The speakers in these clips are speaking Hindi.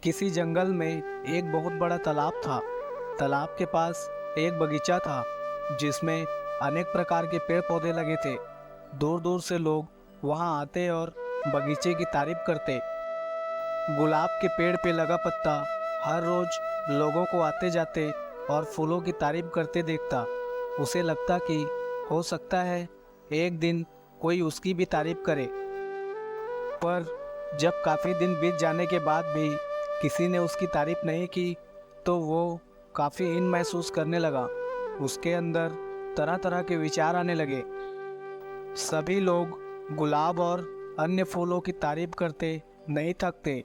किसी जंगल में एक बहुत बड़ा तालाब था। तालाब के पास एक बगीचा था जिसमें अनेक प्रकार के पेड़ पौधे लगे थे। दूर दूर से लोग वहां आते और बगीचे की तारीफ करते। गुलाब के पेड़ पे लगा पत्ता हर रोज लोगों को आते जाते और फूलों की तारीफ करते देखता। उसे लगता कि हो सकता है एक दिन कोई उसकी भी तारीफ करे। पर जब काफ़ी दिन बीत जाने के बाद भी किसी ने उसकी तारीफ नहीं की तो वो काफ़ी हीन महसूस करने लगा। उसके अंदर तरह तरह के विचार आने लगे। सभी लोग गुलाब और अन्य फूलों की तारीफ करते नहीं थकते,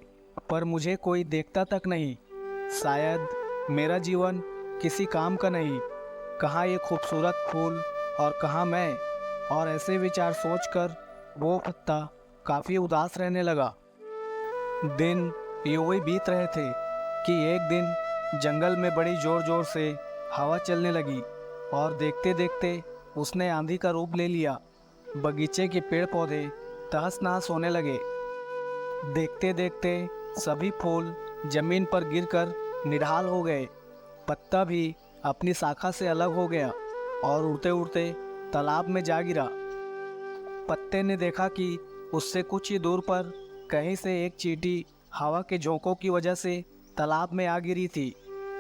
पर मुझे कोई देखता तक नहीं। शायद मेरा जीवन किसी काम का नहीं। कहाँ ये खूबसूरत फूल और कहाँ मैं। और ऐसे विचार सोचकर वो पत्ता काफ़ी उदास रहने लगा। दिन यूं ही बीत रहे थे कि एक दिन जंगल में बड़ी ज़ोर ज़ोर से हवा चलने लगी और देखते देखते उसने आंधी का रूप ले लिया। बगीचे के पेड़ पौधे तहस नहस होने लगे। देखते देखते सभी फूल जमीन पर गिरकर निढाल हो गए। पत्ता भी अपनी शाखा से अलग हो गया और उड़ते उड़ते तालाब में जा गिरा। पत्ते ने देखा कि उससे कुछ ही दूर पर कहीं से एक चींटी हवा के झोंकों की वजह से तालाब में आ गिरी थी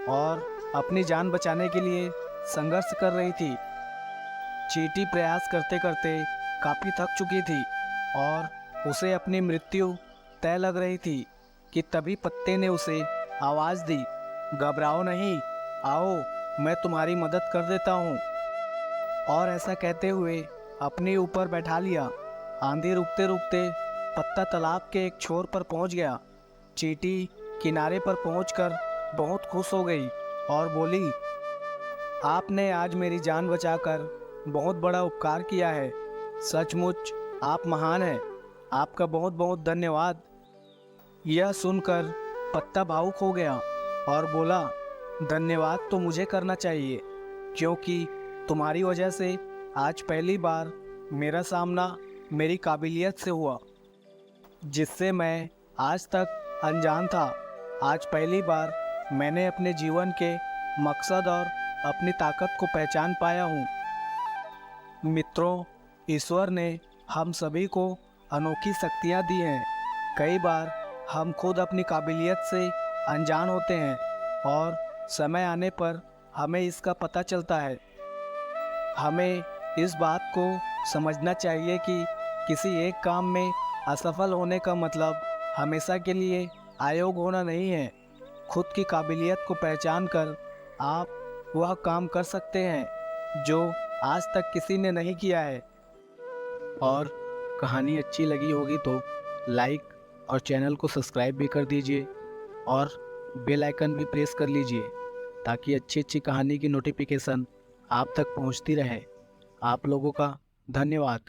और अपनी जान बचाने के लिए संघर्ष कर रही थी। चींटी प्रयास करते करते काफ़ी थक चुकी थी और उसे अपनी मृत्यु तय लग रही थी कि तभी पत्ते ने उसे आवाज़ दी, घबराओ नहीं, आओ मैं तुम्हारी मदद कर देता हूँ। और ऐसा कहते हुए अपने ऊपर बैठा लिया। आंधी रुकते रुकते पत्ता तालाब के एक छोर पर पहुँच गया। चींटी किनारे पर पहुंचकर बहुत खुश हो गई और बोली, आपने आज मेरी जान बचाकर बहुत बड़ा उपकार किया है। सचमुच आप महान हैं। आपका बहुत बहुत धन्यवाद। यह सुनकर पत्ता भावुक हो गया और बोला, धन्यवाद तो मुझे करना चाहिए क्योंकि तुम्हारी वजह से आज पहली बार मेरा सामना मेरी काबिलियत से हुआ, जिससे मैं आज तक अनजान था। आज पहली बार मैंने अपने जीवन के मकसद और अपनी ताकत को पहचान पाया हूँ। मित्रों, ईश्वर ने हम सभी को अनोखी शक्तियाँ दी हैं। कई बार हम खुद अपनी काबिलियत से अनजान होते हैं और समय आने पर हमें इसका पता चलता है। हमें इस बात को समझना चाहिए कि किसी एक काम में असफल होने का मतलब हमेशा के लिए अयोग्य होना नहीं है। खुद की काबिलियत को पहचान कर आप वह काम कर सकते हैं जो आज तक किसी ने नहीं किया है। और कहानी अच्छी लगी होगी तो लाइक और चैनल को सब्सक्राइब भी कर दीजिए और बेल आइकन भी प्रेस कर लीजिए ताकि अच्छी अच्छी कहानी की नोटिफिकेशन आप तक पहुंचती रहे। आप लोगों का धन्यवाद।